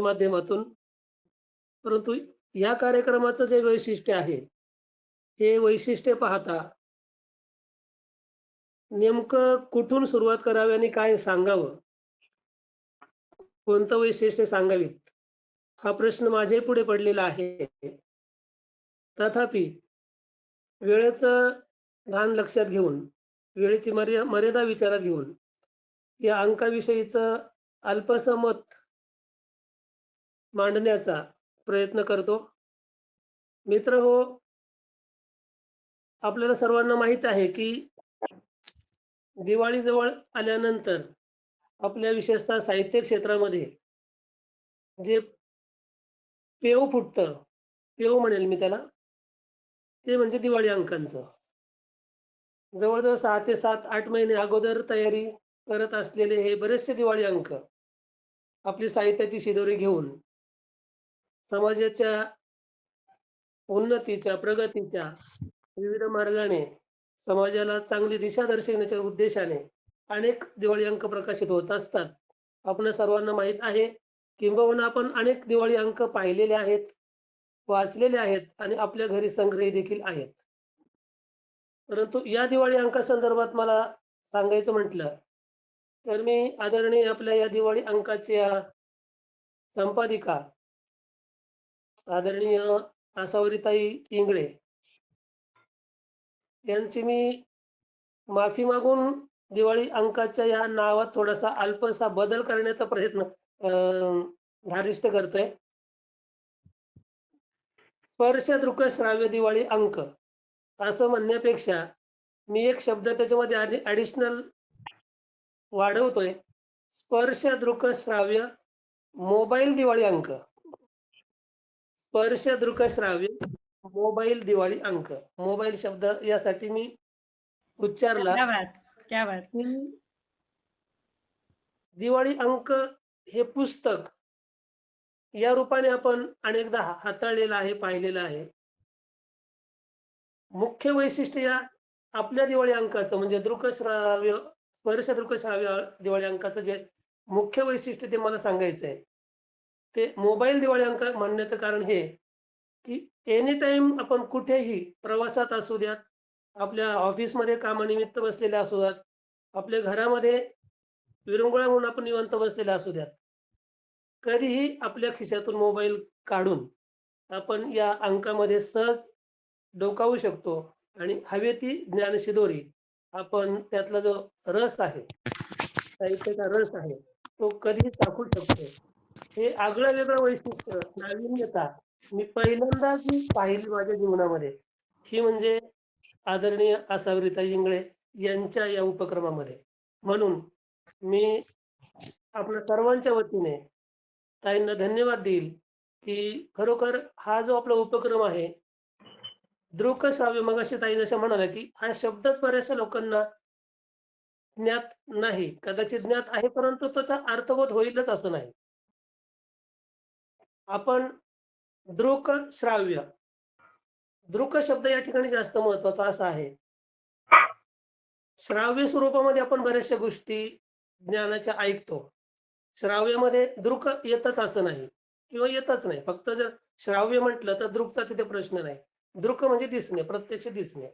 व्हिडिओच्या माध्यमातून. परंतु या कार्यक्रमाचं जे वैशिष्ट्य आहे, हे वैशिष्ट्य पाहता नेमकं कुठून सुरुवात करावी आणि काय सांगावं, कोणतं वैशिष्ट्य सांगावीत, हा प्रश्न माझ्याही पुढे पडलेला आहे. तथापि वेळेचं भान लक्षात घेऊन, वेळेची मर्यादा विचारात घेऊन, या अंकाविषयीचं अल्पसं मत मांडण्याचा प्रयत्न करतो. मित्रहो, आपल्याला सर्वांना माहीत आहे, की दिवाळी जवळ आल्यानंतर आपल्या विशेषतः साहित्य क्षेत्रामध्ये जे पेव फुटतं, पेव म्हणेल मी त्याला, ते म्हणजे दिवाळी अंकांचं. जवळ-जवळ 6 ते 7, 8 महिने अगोदर तयारी करत असलेले हे बरेचसे दिवाळी अंक आपली साहित्याची शिदोरी घेऊन समाजाच्या उन्नतीच्या, प्रगतीच्या विविध मार्गाने समाजाला चांगली दिशा दर्शवण्याच्या उद्देशाने अनेक दिवाळी अंक प्रकाशित होत असतात. आपणा सर्वांना माहीत आहे, किंबहुना आपण अनेक दिवाळी अंक पाहिलेले आहेत, वाचलेले आहेत आणि आपल्या घरी संग्रही देखील आहेत. परंतु या दिवाळी अंकासंदर्भात मला सांगायचं म्हटलं, तर मी आदरणीय आपल्या या दिवाळी अंकाच्या संपादिका आदरणीय आसावरीताई इंगळे यांची मी माफी मागून दिवाळी अंकाच्या या नावात थोडासा अल्पसा बदल करण्याचा प्रयत्न धारिष्ट करतोय. स्पर्शदृक श्राव्य दिवाळी अंक असं म्हणण्यापेक्षा मी एक शब्द त्याच्यामध्ये ॲडिशनल वाढवतोय. स्पर्शदृक श्राव्य मोबाईल दिवाळी अंक. स्पर्शदृक श्राव्य मोबाईल दिवाळी अंक. मोबाईल शब्द यासाठी मी उच्चारला. क्या बात, क्या बात. दिवाळी अंक हे पुस्तक या रूपाने आपण अनेकदा हाताळलेलं आहे, पाहिलेलं आहे. मुख्य वैशिष्ट्य या आपल्या दिवाळी अंकाचं म्हणजे दृकश्राव्य, स्पर्शदृक श्राव्य दिवाळी अंकाचं जे मुख्य वैशिष्ट्य ते मला सांगायचं आहे. ते मोबाईल दिवाळी अंक म्हणण्याचं कारण हे, की एनी टाईम आपण कुठेही प्रवासात असू द्यात, आपल्या ऑफिसमध्ये कामानिमित्त बसलेले असू द्यात, आपल्या घरामध्ये विरंगुळा म्हणून आपण निवांत बसलेले असू द्यात, कधीही आपल्या खिशातून मोबाईल काढून आपण या अंकामध्ये सहज डोकावू शकतो आणि हवी ती ज्ञानशिदोरी आपण त्यातला जो रस आहे, साहित्याचा रस आहे, तो कधीही चाखू शकतो. हे आगळं वेगळं वैशिष्ट्य, नाविन्यता मी पहिल्यांदाच पाहिली माझ्या जीवनामध्ये. ही म्हणजे आदरणीय आसावरीताई इंगळे यांच्या या उपक्रमामध्ये. म्हणून मी आपल्या सर्वांच्या वतीने ताईंना धन्यवाद देईल, की खरोखर हा जो आपला उपक्रम आहे, दृकश्राव्य मगाशी ताई जशा म्हणाल्या, की हा शब्दच बऱ्याचशा लोकांना ज्ञात नाही. कदाचित ज्ञात आहे, परंतु त्याचा अर्थबोध होईलच असं नाही. आपण दृकश्राव्य, दृक शब्द या ठिकाणी जास्त महत्त्वाचा असा आहे. श्राव्य स्वरूपामध्ये आपण बऱ्याचशा गोष्टी ज्ञानाच्या ऐकतो. श्राव्यामध्ये दृक येतच असं नाही किंवा येतच नाही. फक्त जर श्राव्य म्हटलं तर दृकचा तिथे प्रश्न नाही. दृक म्हणजे दिसणे, प्रत्यक्ष दिसणे.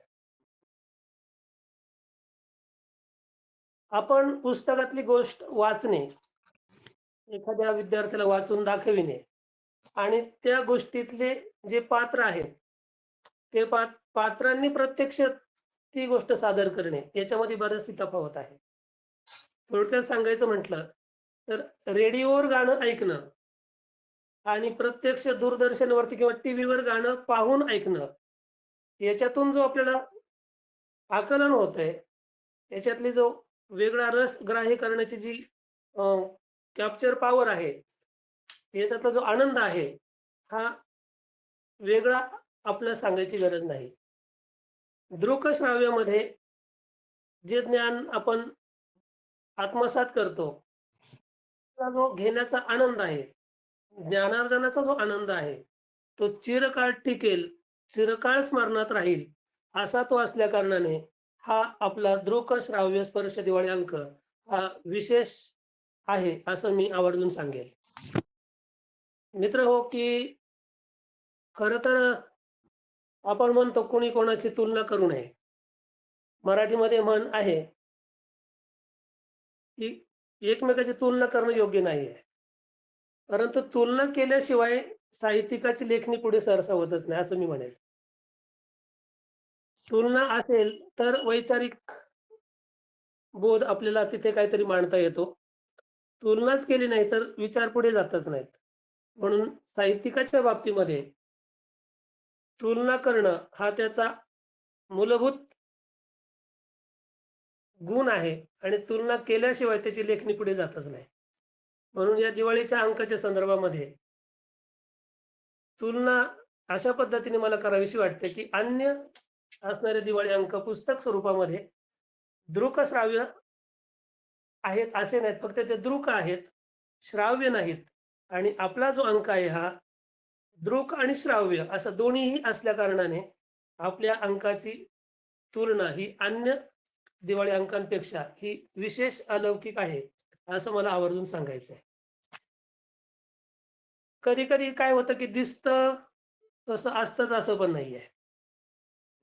आपण पुस्तकातली गोष्ट वाचणे, एखाद्या विद्यार्थ्याला वाचून दाखविणे आणि त्या गोष्टीतले जे पात्र आहेत, ते पात्रांनी प्रत्यक्ष ती गोष्ट सादर करणे, याच्यामध्ये बरीचशी तफावत आहे. थोडक्यात सांगायचं म्हटलं तर रेडिओवर गाणं ऐकणं आणि प्रत्यक्ष दूरदर्शनवरती किंवा टीव्हीवर गाणं पाहून ऐकणं, याच्यातून जो आपल्याला आकलन होतंय, याच्यातली जो वेगळा रस ग्राह्य करण्याची जी कॅप्चर पॉवर आहे, याच्यातला जो आनंद आहे, हा वेगळा आपल्याला सांगायची गरज नाही. दृकश्राव्यामध्ये जे ज्ञान आपण आत्मसात करतो, त्याचा जो घेण्याचा आनंद आहे, ज्ञानार्जनाचा जो आनंद आहे, तो चिरकाळ टिकेल, चिरकाळ स्मरणात राहील, असा तो असल्या कारणाने हा आपला दृकश्राव्य स्पर्श दिवाळी अंक हा विशेष आहे, असं मी आवर्जून सांगेल. मित्र हो, की खरं तर आपण म्हणतो कोणी कोणाची तुलना करू नये. मराठीमध्ये म्हण आहे, की एकमेकाची तुलना करणं योग्य नाहीये. परंतु तुलना केल्याशिवाय साहित्यिकाची लेखणी पुढे सरसावतच नाही, असं मी म्हणेल. तुलना असेल तर वैचारिक बोध आपल्याला तिथे काहीतरी मांडता येतो. तुलनाच केली नाही तर विचार पुढे जातच नाहीत. म्हणून साहित्यिकाच्या बाबतीमध्ये तुलना करणं हा त्याचा मूलभूत गुण आहे आणि तुलना केल्याशिवाय त्याची लेखणी पुढे जातच नाही. म्हणून या दिवाळीच्या अंकाच्या संदर्भामध्ये तुलना अशा पद्धतीने मला करावीशी वाटते, की अन्य असणारे दिवाळी अंक पुस्तक स्वरूपामध्ये दृक श्राव्य आहेत असे नाहीत. फक्त ते दृक आहेत, श्राव्य नाहीत. आणि आपला जो अंक आहे हा दृक आणि श्राव्य असं दोन्हीही असल्या कारणाने आपल्या अंकाची तुलना ही अन्य दिवाळी अंकांपेक्षा ही विशेष अलौकिक आहे, असं मला आवर्जून सांगायचं आहे. कधी-कधी काय होतं, की दिसतं तसं असतंच असं पण नाहीये.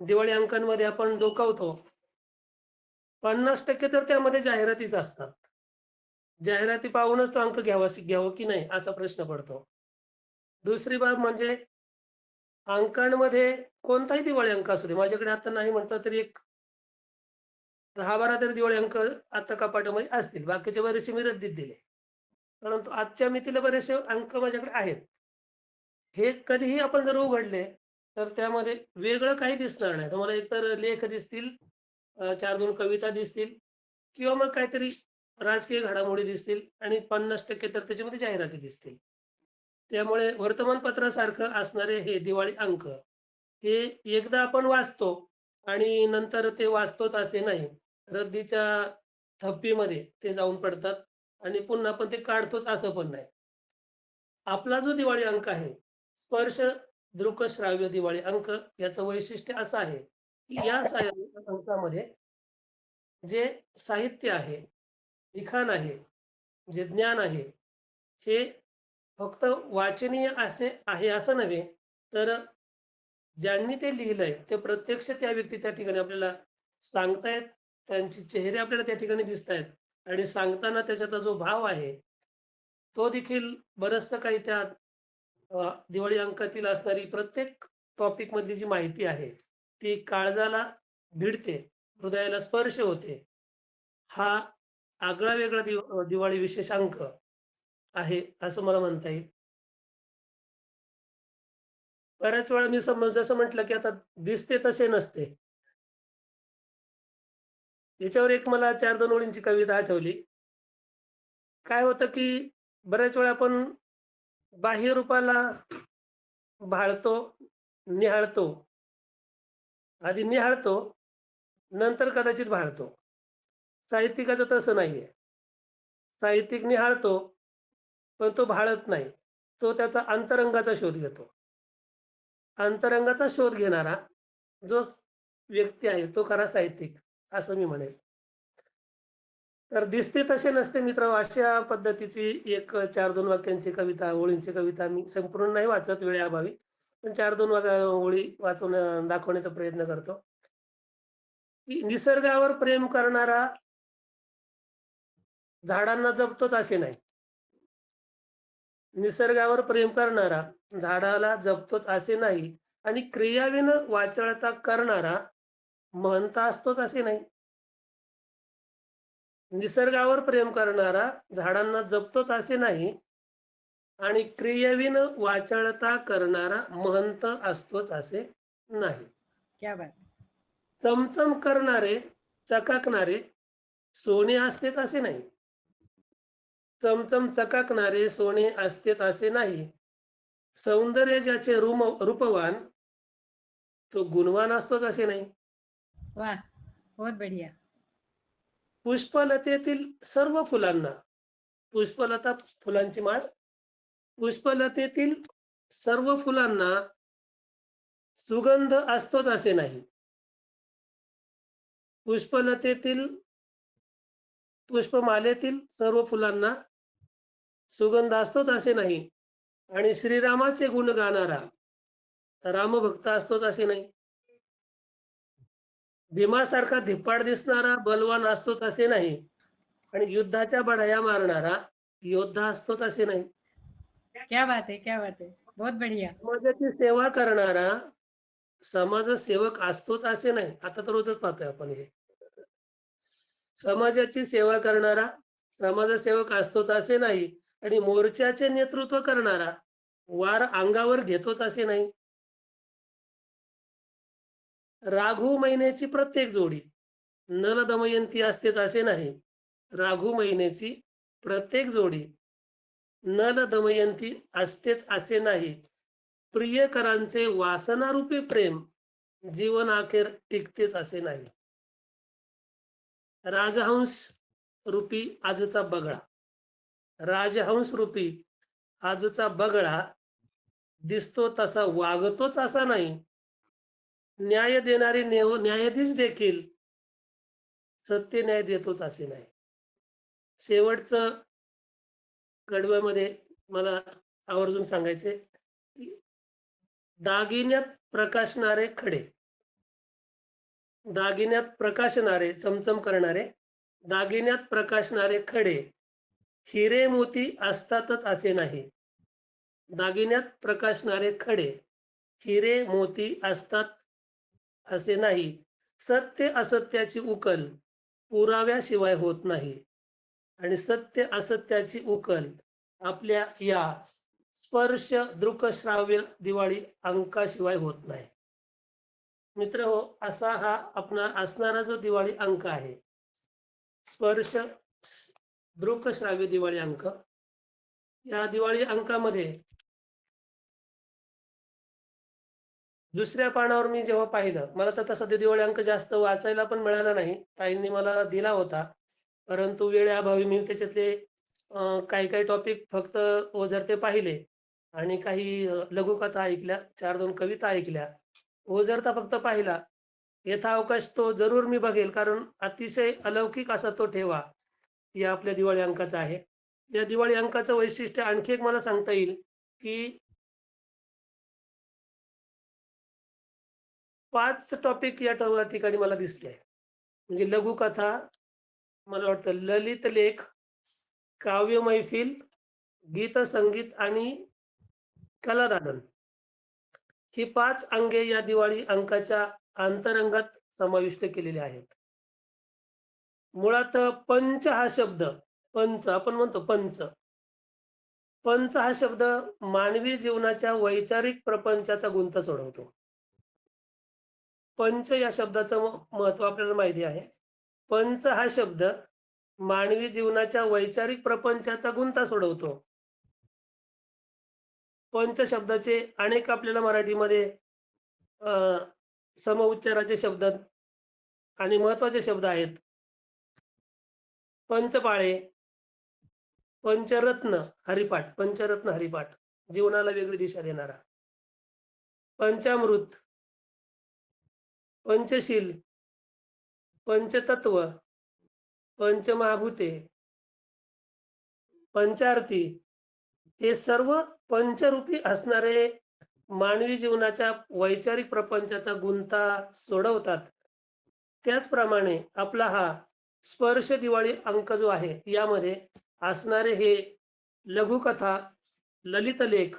दिवाळी अंकांमध्ये आपण डोकावतो, 50% तर त्यामध्ये जाहिरातीच असतात. जाहिराती पाहूनच तो अंक घ्यावं की नाही असा प्रश्न पडतो. दुसरी बाब म्हणजे अंकांमध्ये कोणताही दिवाळी अंक असू दे, माझ्याकडे आता नाही म्हटलं तरी एक 10-12 तरी दिवाळी अंक आता कपाटामध्ये असतील. बाकीचे बरेचसे मी रद्दीत दिले. परंतु आजच्या मितीला बरेचसे अंक माझ्याकडे आहेत. हे कधीही आपण जर उघडले, तर त्यामध्ये वेगळं काही दिसणार नाही. तुम्हाला एकतर लेख दिसतील, 4-2 कविता दिसतील किंवा मग काहीतरी राजकीय घडामोडी दिसतील आणि 50% तर त्याच्यामध्ये जाहिराती दिसतील. त्यामुळे वर्तमानपत्रासारखं असणारे हे दिवाळी अंक, हे एकदा आपण वाचतो आणि नंतर ते वाचतोच असे नाही. रद्दीच्या थप्पीमध्ये ते जाऊन पडतात आणि पुन्हा आपण ते काढतोच असं पण नाही. आपला जो दिवाळी अंक आहे, स्पर्श दृक श्राव्य दिवाळी अंक याचं वैशिष्ट्य असं आहे, की या अंकामध्ये जे साहित्य आहे, लिखाण आहे, जे ज्ञान आहे, हे फक्त वाचनीय असे आहे असं नव्हे, तर ज्यांनी ते लिहिलंय ते प्रत्यक्ष त्या व्यक्ती त्या ठिकाणी आपल्याला सांगतायत. त्यांचे चेहरे आपल्याला त्या ठिकाणी दिसतायत आणि सांगताना त्याच्यातला जो भाव आहे, तो देखील बरचसं काही त्या दिवाळी अंकातील असणारी प्रत्येक टॉपिकमधली जी माहिती आहे, ती काळजाला भिडते, हृदयाला स्पर्श होते. हा आगळा-वेगळा दिवाळी विशेष अंक आहे, असं मला म्हणता येईल. बऱ्याच वेळा मी जसं म्हटलं, की आता दिसते तसे नसते. याच्यावर एक मला 4-2 ओळींची कविता आठवली. काय होतं, की बऱ्याच वेळा आपण बाह्य रूपाला भाळतो, निहाळतो. आधी निहाळतो, नंतर कदाचित भाळतो. साहित्यिकाचं तसं नाहीये. साहित्यिक निहाळतो, पण तो भाळत नाही. तो त्याचा अंतरंगाचा शोध घेतो. अंतरंगाचा शोध घेणारा जो व्यक्ती आहे, तो खरा साहित्यिक, असं मी म्हणेल. तर दिसते तसे नसते मित्र, अशा पद्धतीची एक 4-2 वाक्यांची कविता, ओळींची कविता मी संपूर्ण नाही वाचत वेळेअभावी. पण 4-2 ओळी वाचून दाखवण्याचा प्रयत्न करतो, की निसर्गावर प्रेम करणारा झाडांना जपतोच असे नाही. निसर्गावर प्रेम करणारा झाडाला जपतोच असे नाही आणि क्रियाविन वाचाळता करणारा महंत असतोच असे नाही. निसर्गावर प्रेम करणारा झाडांना जपतोच असे नाही आणि क्रियेविन वाचाळता करणारा महंत असतोच असे नाही. क्या बात. चमचम करणारे, चकाकणारे सोने असतेच असे नाही. चमचम चकाकणारे सोने असतेच असे नाही. सौंदर्य ज्याचे रूपवान तो गुणवान असतोच असे नाही. वाह! बहुत बढ़िया. पुष्पलतेतील सर्व फुलांना, पुष्पलता फुलांची माळ, पुष्पलतेतील सर्व फुलांना सुगंध असतोच असे नाही. पुष्पलतेतील पुष्पमालेतील सर्व फुलांना सुगंध असतोच असे नाही. आणि श्रीरामाचे गुण गाणारा रामभक्त असतोच असे नाही. भीमासारखा धिप्पाड दिसणारा बलवान असतोच असे नाही. आणि युद्धाच्या बढाया मारणारा योद्धा असतोच असे नाही. क्या बात है, क्या बात है. बहुत बढ़िया. समाजाची सेवा करणारा समाजसेवक असतोच असे नाही. आता तर रोजच पाहतोय आपण हे. समाजाची सेवा करणारा समाजसेवक असतोच असे नाही. आणि मोर्चाचे नेतृत्व करणारा वार अंगावर घेतोच असे नाही. राघू महिन्याची प्रत्येक जोडी नल दमयंती असतेच असे नाही. राघू महिन्याची प्रत्येक जोडी नल दमयंती असतेच असे नाही. प्रियकरांचे वासनारूपी प्रेम जीवन अखेर टिकतेच असे नाही. राजहंस रूपी आजचा बगळा राजहंस रूपी आजचा बगळा दिसतो तसा वागतोच असा नाही. न्याय देणारे न्यायाधीश देखील सत्य न्याय देतोच असे नाही. शेवटचं कडव्यामध्ये मला आवर्जून सांगायचे की दागिन्यात प्रकाशणारे खडे दागिन्यात प्रकाशणारे चमचम करणारे दागिन्यात प्रकाशणारे खडे हिरे मोती असतातच असे नाही. दागिन्यात प्रकाशणारे खडे हिरे मोती असतात असे नाही. सत्य असत्याची उकल पुराव्याशिवाय होत नाही. आणि सत्य असत्याची उकल आपल्या या स्पर्श दृकश्राव्य दिवाळी अंकाशिवाय होत नाही. मित्र हो, असा हा आपला असणारा जो दिवाळी अंक आहे, स्पर्श दृकश्राव्य दिवाळी अंक. या दिवाळी अंकामध्ये दुसऱ्या पानावर मी जेव्हा पाहिलं, मला तर तसा ते दिवाळी अंक जास्त वाचायला पण मिळाला नाही. ताईंनी मला दिला होता, परंतु वेळेअभावी मी त्याच्यातले काही काही टॉपिक फक्त ओझरते पाहिले आणि काही लघुकथा ऐकल्या, 4-2 कविता ऐकल्या. ओझरता फक्त पाहिला. यथावकाश तो जरूर मी बघेल, कारण अतिशय अलौकिक असा तो ठेवा या आपल्या दिवाळी अंकाचा आहे. या दिवाळी अंकाचं वैशिष्ट्य आणखी एक मला सांगता येईल की 5 टॉपिक या ठिकाणी मला दिसले. म्हणजे लघुकथा, मला वाटतं ललित लेख, काव्य मैफिल, गीत संगीत आणि कलादालन ही 5 अंगे या दिवाळी अंकाच्या अंतरंगात समाविष्ट केलेले आहेत. मुळात पंच हा शब्द, पंच आपण म्हणतो पंच, पंच हा शब्द मानवी जीवनाच्या वैचारिक प्रपंचाचा गुंता सोडवतो. पंच या शब्दाचं महत्व आपल्याला माहिती आहे. पंच हा शब्द मानवी जीवनाच्या वैचारिक प्रपंचाचा गुंता सोडवतो. पंच शब्दाचे अनेक आपल्याला मराठीमध्ये समउच्चाराचे शब्द आणि महत्वाचे शब्द आहेत. पंचपाळे, पंचरत्न हरिपाठ, पंचरत्न हरिपाठ जीवनाला वेगळी दिशा देणारा. पंचामृत, पंचशील, पंचतत्व, पंचमहाभूते, पंचारती हे सर्व पंचरूपी असणारे मानवी जीवनाच्या वैचारिक प्रपंचाचा गुंता सोडवतात. त्याचप्रमाणे आपला हा स्पर्श दिवाळी अंक जो आहे, यामध्ये असणारे हे लघुकथा, ललित लेख,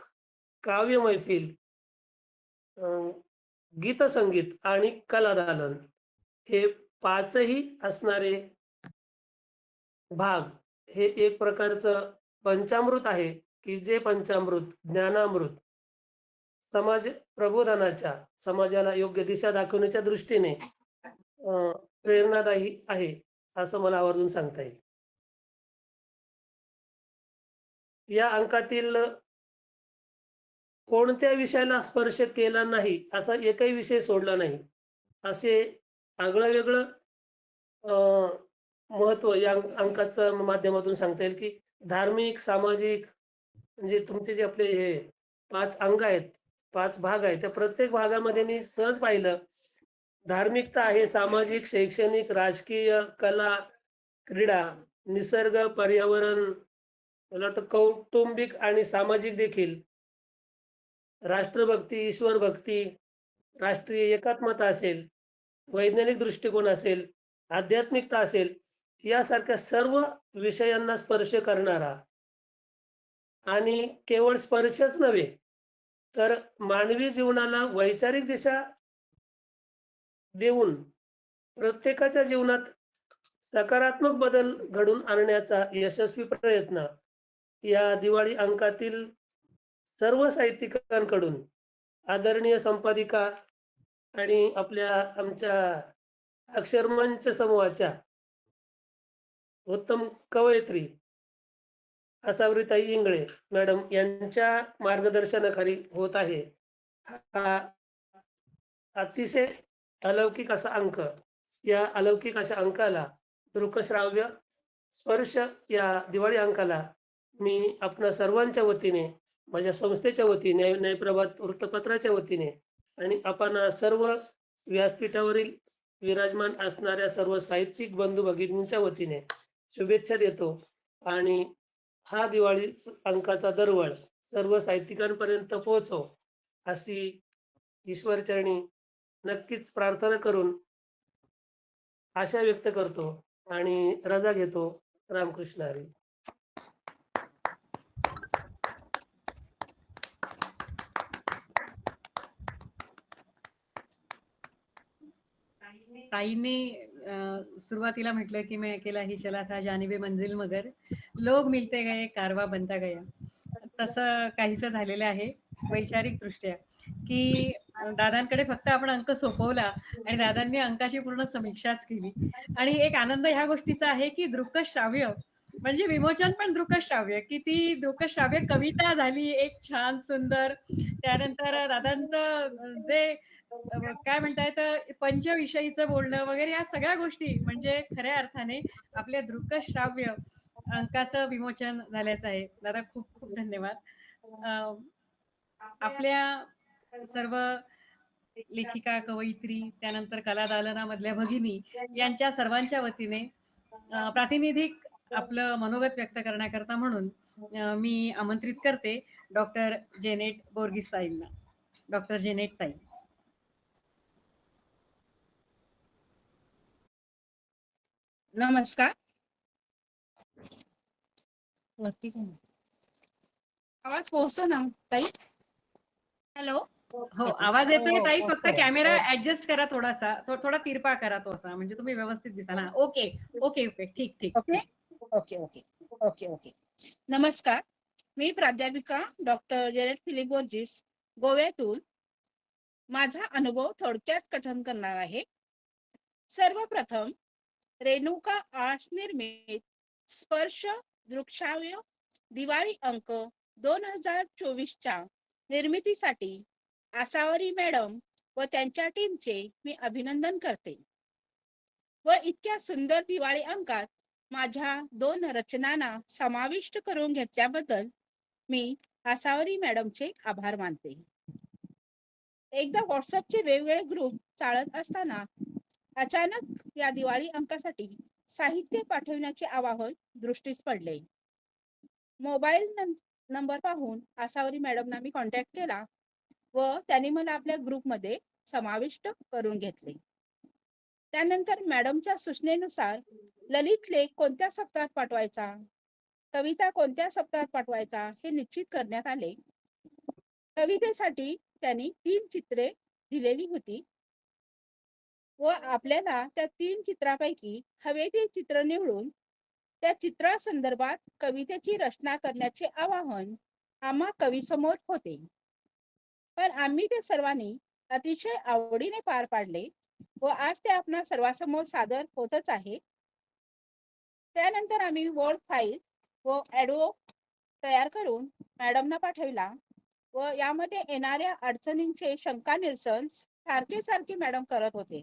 काव्य मैफिल, गीत संगीत आणि कलादालन हे 5ही असणारे भाग हे एक प्रकारचं पंचामृत आहे, की जे पंचामृत ज्ञानामृत समाज प्रबोधनाच्या, समाजाला योग्य दिशा दाखवण्याच्या दृष्टीने प्रेरणादायी आहे असं मला आवर्जून सांगता येईल. या अंकातील कोणत्या विषयाला स्पर्श केला नाही असा एकही विषय सोडला नाही, असे आगळं वेगळं महत्व या अंकाच्या माध्यमातून सांगता येईल. की धार्मिक, सामाजिक, म्हणजे तुमचे जे आपले हे 5 अंग आहेत, 5 भाग आहेत, त्या प्रत्येक भागामध्ये मी सहज पाहिलं. धार्मिकता आहे, सामाजिक, शैक्षणिक, राजकीय, कला, क्रीडा, निसर्ग, पर्यावरण, मला वाटतं कौटुंबिक आणि सामाजिक देखील राष्ट्रभक्ती, ईश्वर भक्ती, राष्ट्रीय एकात्मता असेल, वैज्ञानिक दृष्टिकोन असेल, आध्यात्मिकता असेल, यासारख्या सर्व विषयांना स्पर्श करणारा आणि केवळ स्पर्शच नव्हे, तर मानवी जीवनाला वैचारिक दिशा देऊन प्रत्येकाच्या जीवनात सकारात्मक बदल घडवून आणण्याचा यशस्वी प्रयत्न या दिवाळी अंकातील सर्व साहित्यिकांकडून आदरणीय संपादिका आणि आमच्या अक्षरमंच समूहाच्या उत्तम कवयित्री आसावरीताई इंगळे मॅडम यांच्या मार्गदर्शनाखाली होत आहे. हा अतिशय अलौकिक असा अंक. या अलौकिक अशा अंकाला दृकश्राव्य स्पर्श या दिवाळी अंकाला मी आपणा सर्वांच्या वतीने, माझ्या संस्थेच्या वतीने, न्यायप्रभात वृत्तपत्राच्या वतीने आणि आपण सर्व व्यासपीठावरील विराजमान असणाऱ्या सर्व साहित्यिक बंधू भगिनींच्या वतीने शुभेच्छा देतो. आणि हा दिवाळी अंकाचा दरवळ सर्व साहित्यिकांपर्यंत पोहोचो अशी ईश्वरचरणी नक्कीच प्रार्थना करून आशा व्यक्त करतो आणि रजा घेतो. रामकृष्ण हरी. ताईंनी सुरुवातीला म्हटलं की मैं अकेला ही चला था जानिबे मंजिल मगर लोग मिलते गए कारवा बनता गया. तसं काहीसं झालेलं आहे वैचारिक दृष्ट्या, की दादांकडे फक्त आपण अंक सोपवला आणि दादांनी अंकाची पूर्ण समीक्षाच केली. आणि एक आनंद ह्या गोष्टीचा आहे की दृकश्राव्य म्हणजे विमोचन पण दृकश्राव्य, की ती दृकश्राव्य कविता झाली एक छान सुंदर. त्यानंतर दादांचं जे काय म्हणता येतं पंचविषयीचं बोलणं वगैरे या सगळ्या गोष्टी म्हणजे खऱ्या अर्थाने आपल्या दृकश्राव्य अंकाचं विमोचन झाल्याचं आहे. दादा खूप खूप धन्यवाद. अं, आपल्या सर्व लेखिका, कवयित्री, त्यानंतर कलादालनामधल्या भगिनी यांच्या सर्वांच्या वतीने प्रातिनिधिक आपलं मनोगत व्यक्त करण्याकरता म्हणून मी आमंत्रित करते डॉक्टर जेनेट बोर्गिस ताईंना. डॉक्टर जेनेट ताई. नमस्कार. वरती काय आवाज पोहोचतो ना ताई? हॅलो. हो, येतो. आवाज येतोय ताई. हो, फक्त हो, कॅमेरा हो. ऍडजस्ट करा थोडासा. थोडा तिरपा करा तो असा म्हणजे तुम्ही व्यवस्थित दिसाल. हां, ओके. Okay, okay. ठीक, ठीक, ओके ठीक. Okay okay okay okay. नमस्कार. मी प्राध्यापिका डॉक्टर जेनेट फिलिप बोर्जिस गोव्यातून माझा अनुभव थोडक्यात कथन करणार आहे. सर्वप्रथम रेणुका आर्ट्स निर्मित स्पर्श दृकश्राव्य दिवाळी अंक 2024च्या निर्मितीसाठी आसावरी मॅडम व त्यांच्या टीमचे मी अभिनंदन करते व इतक्या सुंदर दिवाळी अंकात माझ्या 2 रचनांना समाविष्ट करून घेतल्याबद्दल मी आसावरी मॅडमचे आभार मानते. एकदा व्हॉट्सअपचे वेगवेगळे ग्रुप चालत असताना अचानक या दिवाळी अंकासाठी साहित्य पाठवण्याचे आवाहन दृष्टीस पडले. मोबाईल नंबर पाहून आसावरी मॅडमना मी कॉन्टॅक्ट केला व त्यांनी मला आपल्या ग्रुपमध्ये समाविष्ट करून घेतले. त्यानंतर मॅडमच्या सूचनेनुसार ललित लेख कोणत्या सप्ताहात पाठवायचा, कविता कोणत्या सप्ताहात पाठवायचा हे निश्चित करण्यात आले. कवितेसाठी त्यांनी 3 चित्रे दिलेली होती व आपल्याला त्या 3 चित्रापैकी हवे ते चित्र निवडून त्या चित्रासंदर्भात कवितेची रचना करण्याचे आवाहन आम्हा कवीसमोर होते. पण आम्ही ते सर्वांनी अतिशय आवडीने पार पाडले व आज ते आपणा सर्वांसमोर सादर होतच आहे. त्यानंतर आम्ही वर्ड फाईल व ऑडिओ तयार करून मॅडमना पाठविला व यामध्ये येणाऱ्या अडचणींचे शंका निरसन सारखे मॅडम करत होते.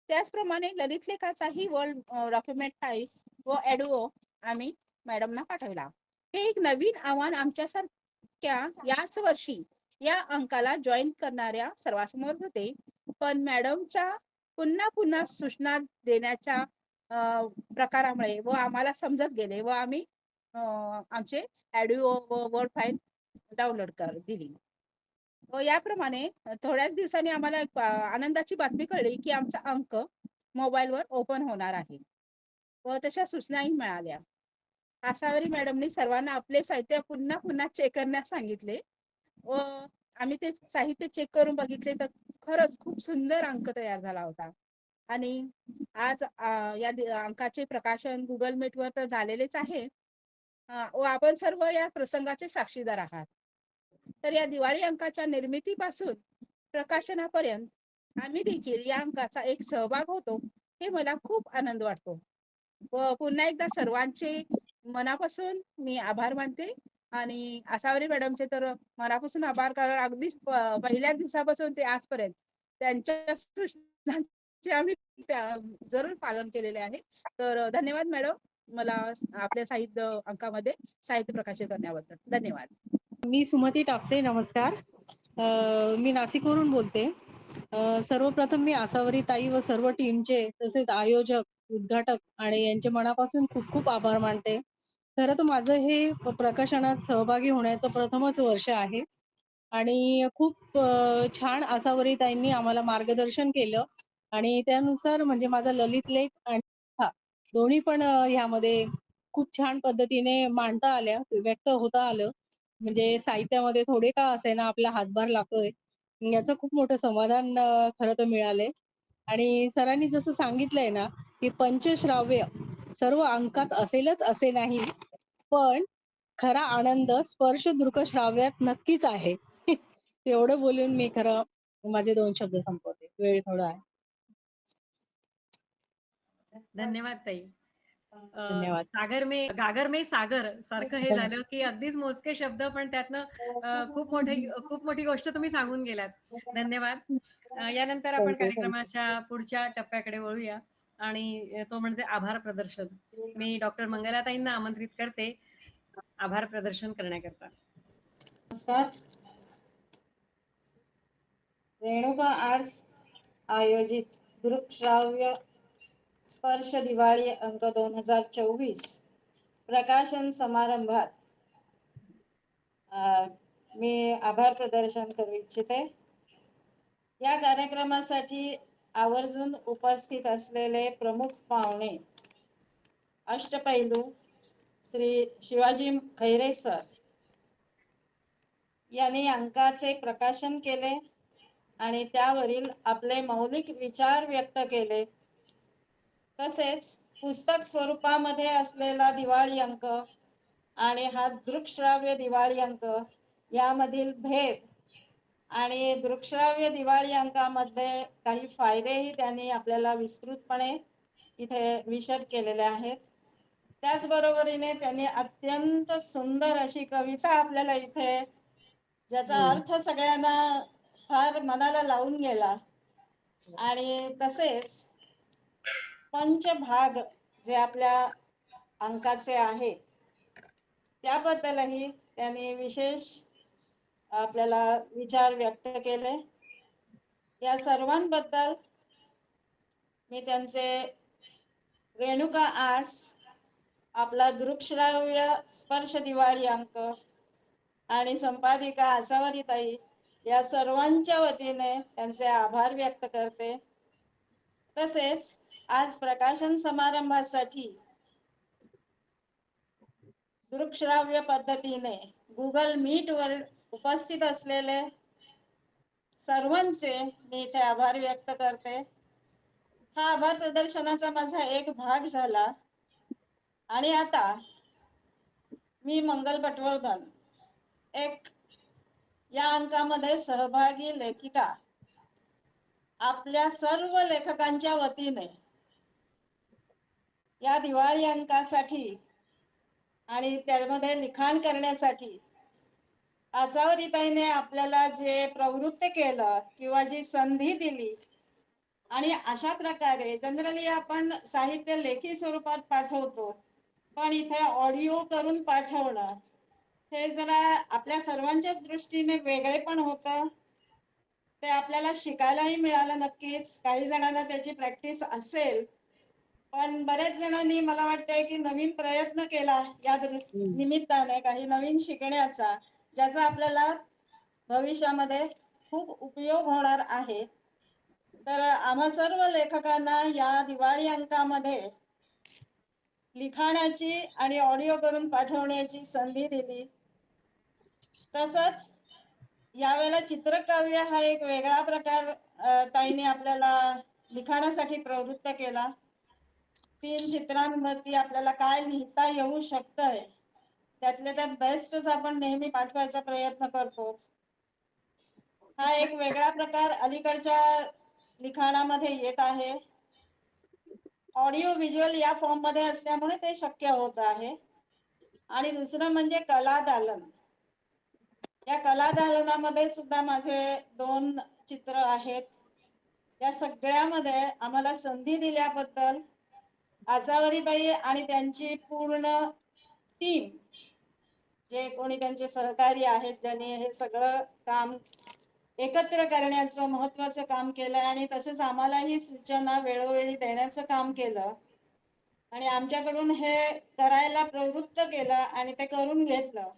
त्याचप्रमाणे ललित लेखाचाही वर्ड डॉक्युमेंट फाईल व ऑडिओ आम्ही मॅडमना पाठवला. हे एक नवीन आव्हान आमच्यासारख्या याच वर्षी या अंकाला जॉईन करणाऱ्या सर्वांसमोर होते. पण मॅडमच्या पुन्हा सूचना देण्याच्या प्रकारामुळे व आम्हाला समजत गेले व आम्ही आमचे ऑडिओ व वर्ड फाईल डाउनलोड कर दिली. व याप्रमाणे थोड्याच दिवसांनी आम्हाला एक आनंदाची बातमी कळली की आमचा अंक मोबाईलवर ओपन होणार आहे व तशा सूचनाही मिळाल्या. आसावरी मॅडमनी सर्वांना आपले साहित्य पुन्हा पुन्हा चेक करण्यास सांगितले व आम्ही ते साहित्य चेक करून बघितले तर खरंच खूप सुंदर अंक तयार झाला होता. आणि आज या अंकाचे प्रकाशन गुगल मीटवर तर झालेलेच आहे व आपण सर्व या प्रसंगाचे साक्षीदार आहात. तर या दिवाळी अंकाच्या निर्मितीपासून प्रकाशनापर्यंत आम्ही देखील या अंकाचा एक सहभाग होतो हे मला खूप आनंद वाटतो. व पुन्हा एकदा सर्वांचे मनापासून मी आभार मानते आणि आसावरी मॅडमचे तर मनापासून आभार, कारण अगदी पहिल्या दिवसापासून ते आजपर्यंत त्यांच्या सूचनांचे आम्ही जरूर पालन केलेले आहे. तर धन्यवाद मॅडम, मला आपल्या साहित्य अंकामध्ये साहित्य प्रकाशित करण्याबद्दल धन्यवाद. मी सुमती टापसे, नमस्कार. मी नाशिकवरून बोलते. सर्वप्रथम मी आसावरी ताई व सर्व टीमचे तसेच आयोजक, उद्घाटक आणि यांचे मनापासून खूप खूप आभार मानते. खरं तर माझं हे प्रकाशनात सहभागी होण्याचं प्रथमच वर्ष आहे आणि खूप छान आसावरी ताईंनी आम्हाला मार्गदर्शन केलं आणि त्यानुसार म्हणजे माझा ललित लेख आणि दोन्ही पण ह्यामध्ये खूप छान पद्धतीने मांडता आल्या, व्यक्त होता आलं. म्हणजे साहित्यामध्ये थोडे का असेना आपला हातभार लागतोय याचं खूप मोठं समाधान खरं तर मिळालंय. आणि सरांनी जसं सांगितलंय ना की पंचश्राव्य सर्व अंकात असेलच असे नाही, पण खरा आनंद स्पर्श दृकश्राव्यात नक्कीच आहे. एवढं बोलून मी खरं माझे 2 शब्द संपवते, वेळ थोडा आहे. धन्यवाद ताई. धन्यवाद. गागर में सागर सारखं हे झालं की अगदीच मोजके शब्द पण त्यातनं खूप मोठी गोष्ट तुम्ही सांगून गेलात. धन्यवाद. यानंतर आपण थँक्यू. कार्यक्रमाच्या पुढच्या टप्प्याकडे वळूया आणि तो म्हणजे आभार प्रदर्शन. मी डॉक्टर मंगलाताईंना आमंत्रित करते आभार प्रदर्शन करण्याकरता. नमस्कार. रेणुका आर्ट्स आयोजित दृकश्राव्य स्पर्श दिवाळी अंक 2024 प्रकाशन समारंभात मी आभार प्रदर्शन करू इच्छिते. या कार्यक्रमासाठी आवर्जून उपस्थित असलेले प्रमुख पाहुणे अष्टपैलू श्री शिवाजी खैरे सर यांनी अंकाचे प्रकाशन केले आणि त्यावरील आपले मौलिक विचार व्यक्त केले. तसेच पुस्तक स्वरूपामध्ये असलेला दिवाळी अंक आणि हा दृकश्राव्य दिवाळी अंक यामधील भेद आणि दृकश्राव्य दिवाळी अंकामध्ये काही फायदेही त्यांनी आपल्याला विस्तृतपणे इथे विशद केलेले आहेत. त्याचबरोबरीने त्यांनी अत्यंत सुंदर अशी कविता आपल्याला इथे, ज्याचा अर्थ सगळ्यांना फार मनाला लावून गेला, आणि तसेच पंचभाग जे आपल्या अंकाचे आहेत त्याबद्दलही त्यांनी विशेष आपल्याला विचार व्यक्त केले. या सर्वांबद्दल मी त्यांचे रेणुका आर्ट्स आपला दृकश्राव्य स्पर्श दिवाळी अंक आणि संपादिका आसावरी ताई या सर्वांच्या वतीने त्यांचे आभार व्यक्त करते. तसेच आज प्रकाशन समारंभासाठी दृकश्राव्य पद्धतीने गुगल मीट वर उपस्थित असलेले सर्वांचे मी इथे आभार व्यक्त करते. हा आभार प्रदर्शनाचा माझा एक भाग झाला आणि आता मी मंगल पटवर्धन एक या अंकामध्ये सहभागी लेखिका आपल्या सर्व लेखकांच्या वतीने या दिवाळी अंकासाठी आणि त्यामध्ये लिखाण करण्यासाठी आसावरीताईने आपल्याला जे प्रवृत्त केलं किंवा जी संधी दिली, आणि अशा प्रकारे जनरली आपण साहित्य लेखी स्वरूपात पाठवतो, पण इथे ऑडिओ करून पाठवणं हे जरा आपल्या सर्वांच्याच दृष्टीने वेगळे पण होतं. ते आपल्याला शिकायलाही मिळालं नक्कीच. काही जणांना त्याची प्रॅक्टिस असेल, पण बऱ्याच जणांनी मला वाटतंय की नवीन प्रयत्न केला या निमित्ताने काही नवीन शिकण्याचा, ज्याचा आपल्याला भविष्यामध्ये खूप उपयोग होणार आहे. तर आम्हा सर्व लेखकांना या दिवाळी अंकामध्ये लिखाणाची आणि ऑडिओ करून पाठवण्याची संधी दिली. तसंच यावेळेला चित्रकाव्य हा एक वेगळा प्रकार ताईने आपल्याला लिखाणासाठी प्रवृत्त केला. 3 चित्रांवरती आपल्याला काय लिहिता येऊ शकतंय त्यातल्या त्यात बेस्टच आपण नेहमी पाठवायचा प्रयत्न करतोच. हा एक वेगळा प्रकार अलीकडच्या लिखाणामध्ये येत आहे. ऑडिओ व्हिज्युअल या फॉर्म मध्ये असल्यामुळे ते शक्य होत आहे. आणि दुसरं म्हणजे कला दालन. या कला दालनामध्ये सुद्धा माझे 2 चित्र आहेत. या सगळ्यामध्ये आम्हाला संधी दिल्याबद्दल आसावरीताई आणि त्यांची पूर्ण टीम, जे कोणी त्यांचे सहकारी आहेत, ज्यांनी हे सगळं काम एकत्र करण्याचं महत्वाचं काम केलं आणि तसेच आम्हालाही सूचना वेळोवेळी देण्याचं काम केलं आणि आमच्याकडून हे करायला प्रवृत्त केलं आणि ते करून घेतलं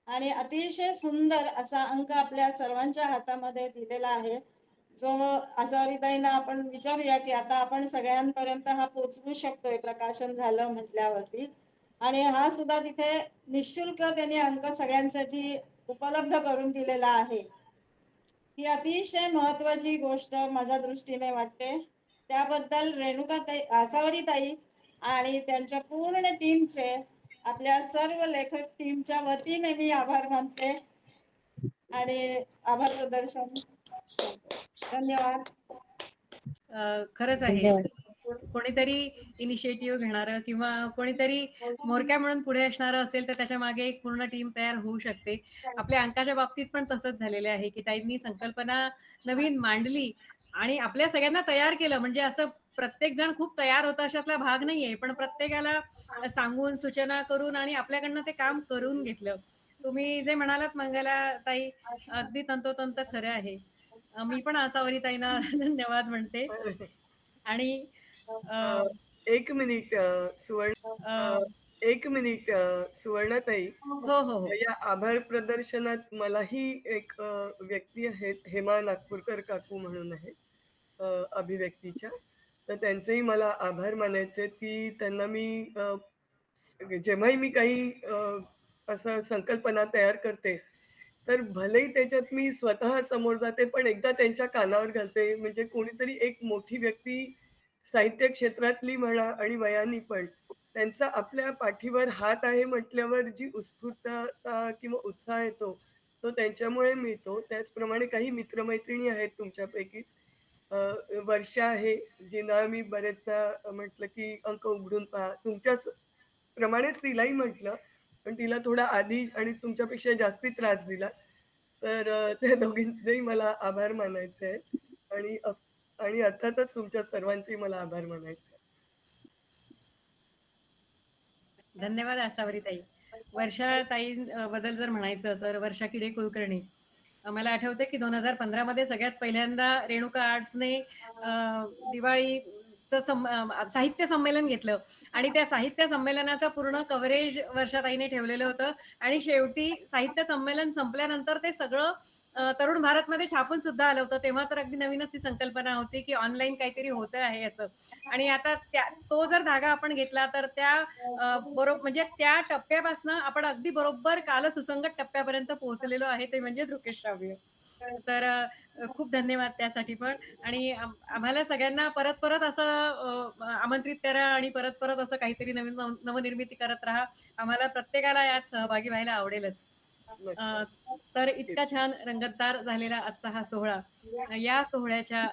आणि अतिशय सुंदर असा अंक आपल्या सर्वांच्या हातामध्ये दिलेला आहे, जो आसावरीताईंना आपण विचारूया की आता आपण सगळ्यांपर्यंत हा पोचवू शकतोय प्रकाशन झालं म्हटल्यावरती. आणि हा सुद्धा तिथे निशुल्क त्यांनी अंक सगळ्यांसाठी उपलब्ध करून दिलेला आहे. ही अतिशय महत्वाची गोष्ट माझ्या दृष्टीने वाटते. त्याबद्दल रेणुकाताई, आसावरीताई आणि त्यांच्या पूर्ण टीमचे, आपल्या सर्व लेखक टीमच्या वतीने मी आभार मानते आणि आभार प्रदर्शन करते. धन्यवाद. खरंच आहे. धन्यवाद. कोणीतरी इनिशिएटिव्ह घेणारं किंवा कोणीतरी म्होरक्या म्हणून पुढे असणारं असेल तर त्याच्या मागे एक पूर्ण टीम तयार होऊ शकते. आपल्या अंकाच्या बाबतीत पण तसंच झालेलं आहे की ताईंनी संकल्पना नवीन मांडली आणि आपल्या सगळ्यांना तयार केलं. म्हणजे असं प्रत्येक जण खूप तयार होता अशातला भाग नाहीये, पण प्रत्येकाला सांगून सूचना करून आणि आपल्याकडनं ते काम करून घेतलं. तुम्ही जे म्हणालात मंगला ताई, अगदी तंतोतंत खरं आहे. मी पण आसावरी ताईंना धन्यवाद म्हणते. आणि अ, अ, एक मिनिट अ, एक मिनिट सुवर्णाताई, हो, हो, हो. या आभार प्रदर्शनात मलाही एक व्यक्ती आहेत, हेमा नागपूरकर काकू म्हणून आहेत, अभिव्यक्तीच्या. तर त्यांचेही मला आभार मानायचे की त्यांना मी जेव्हाही मी काही असं संकल्पना तयार करते, तर भलेही त्याच्यात मी स्वतः समोर जाते, पण एकदा त्यांच्या कानावर घालते. म्हणजे कोणीतरी एक मोठी व्यक्ती साहित्य क्षेत्रातली म्हणा आणि वयानी पण, त्यांचा आपल्या पाठीवर हात आहे म्हटल्यावर जी उत्स्फूर्तता किंवा उत्साह येतो, तो त्यांच्यामुळे मिळतो. त्याचप्रमाणे काही मित्र-मैत्रिणी आहेत तुमच्यापैकीच. अ, वर्षा आहे, जिला मी बरेचदा म्हटलं की अंक उघडून पहा. तुमच्याच प्रमाणेच तिलाही म्हटलं, पण तिला थोडा आधी आणि तुमच्यापेक्षा जास्ती त्रास दिला. तर त्या दोघींचेही मला आभार मानायचे आहेत आणि अर्थातच तुमच्या सर्वांचेही मला आभार मानायचे आहेत. धन्यवाद आसावरी ताई. वर्षा ताई बद्दल जर म्हणायचं तर वर्षा किडे कुलकर्णी. मला आठवते की 2015 मध्ये सगळ्यात पहिल्यांदा रेणुका आर्ट्सने दिवाळीचं साहित्य संमेलन घेतलं आणि त्या साहित्य संमेलनाचं पूर्ण कव्हरेज वर्षाताईने ठेवलेलं होतं आणि शेवटी साहित्य संमेलन संपल्यानंतर ते सगळं तरुण भारतमध्ये छापून सुद्धा आलं होतं. तेव्हा तर अगदी नवीनच ही संकल्पना होती की ऑनलाईन काहीतरी होतं आहे याचं. आणि आता तो जर धागा आपण घेतला तर त्या म्हणजे त्या टप्प्यापासून आपण अगदी बरोबर कालसुसंगत टप्प्यापर्यंत पोहोचलेलो आहे, ते म्हणजे दृक्य श्राव्य. तर खूप धन्यवाद त्यासाठी पण. आणि आम्हाला सगळ्यांना परत परत असं आमंत्रित करा आणि परत परत असं काहीतरी नवीन नवनिर्मिती करत राहा. आम्हाला प्रत्येकाला यात सहभागी व्हायला आवडेलच. नक्की. तर इतका छान रंगतदार झालेला आजचा हा सोहळा. या सोहळ्याच्या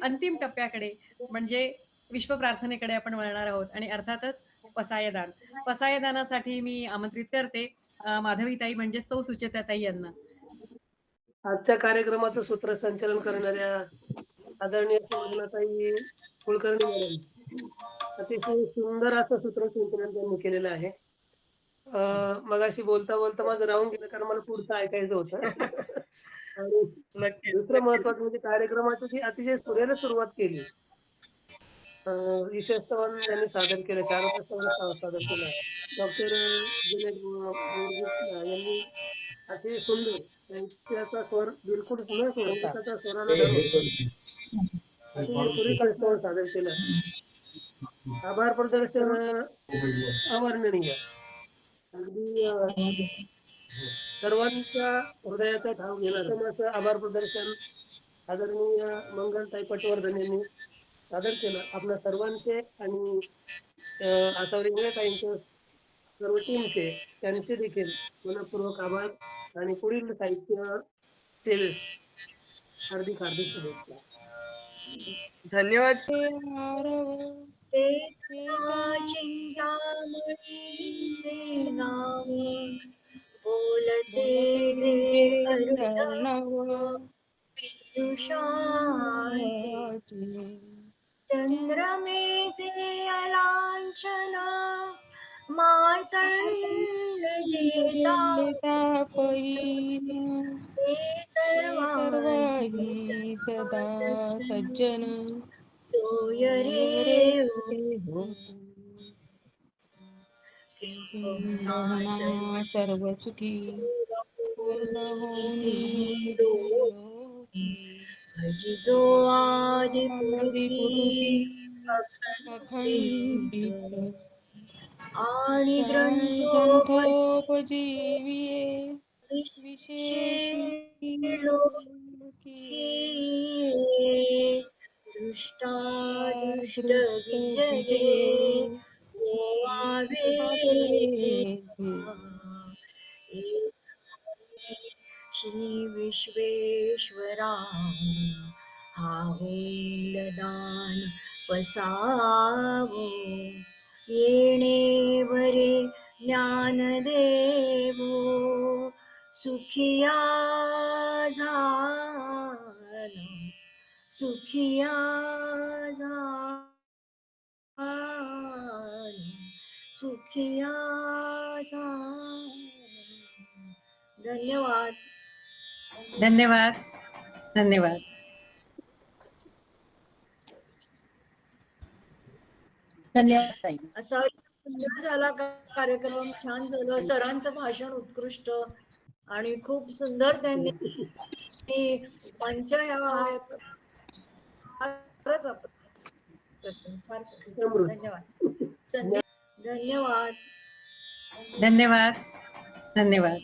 अंतिम टप्प्याकडे म्हणजे विश्व प्रार्थनेकडे आपण वळणार आहोत आणि अर्थातच पसायदान. पसायदानासाठी मी आमंत्रित करते माधवीताई म्हणजे सौ सुचेताताई यांना. आजच्या कार्यक्रमाचं सूत्रसंचालन करणाऱ्या आदरणीय सुवर्णाताई कुलकर्णी मॅडम, अतिशय सुंदर असं सूत्रसंचालन त्यांनी केलेलं आहे. मगाशी बोलता बोलता माझं राहून गेलं कारण मला पुढचं ऐकायचं होतं. आणि नक्कीच, दुसरं नक्कीच. महत्वाचं म्हणजे कार्यक्रमाची जी अतिशय सुरेला सुरुवात केली. विशेषतः ज्यांनी सादर केलं 4 वाजता सादर केलं. डॉक्टर जुनेद बोरगुट यांनी अति सुंदर त्यांच्याचा स्वर बिलकुल न सोडता त्याच्या स्वराला धरून अति सुरेख स्वर सादर केला. आभार प्रदर्शन अवर्णनीय. अगदी सर्वांच्या हृदयाचा ठाव घेणार असं आभार प्रदर्शन आदरणीय मंगलताई पटवर्धन यांनी सादर केलं. आपल्या सर्वांचे आणि आसावरी ताईंचे सर्व टीमचे त्यांचे देखील मनपूर्वक आभार आणि पुढील साहित्य सेवेस हार्दिक हार्दिक शुभेच्छा. धन्यवाद. चिंतामणीचे नाव बोलते जे अर्णव पियुषाचे चंद्रमेचे अलांछना मार्तंड जेता ते सर्वाही सदा सज्जन सोय रे हो किंबहुना सर्व सुखी भजी जो आदि पुरुषी अखंडित आणि ग्रंथोपजीविये विशेषी दृष्टादृष्ट विजये ओवावे श्री विश्वेश्वरा हा होईल दान पसावो येणे भरे ज्ञानदेवो सुखिया झाला सुखिया झाला सुखिया झाला. धन्यवाद. धन्यवाद. धन्यवाद. असा सुंदर झाला कार्यक्रम. छान झालं. सरांचं भाषण उत्कृष्ट आणि खूप सुंदर त्यांनी फारच फार सुंदर. धन्यवाद. धन्यवाद. धन्यवाद. धन्यवाद.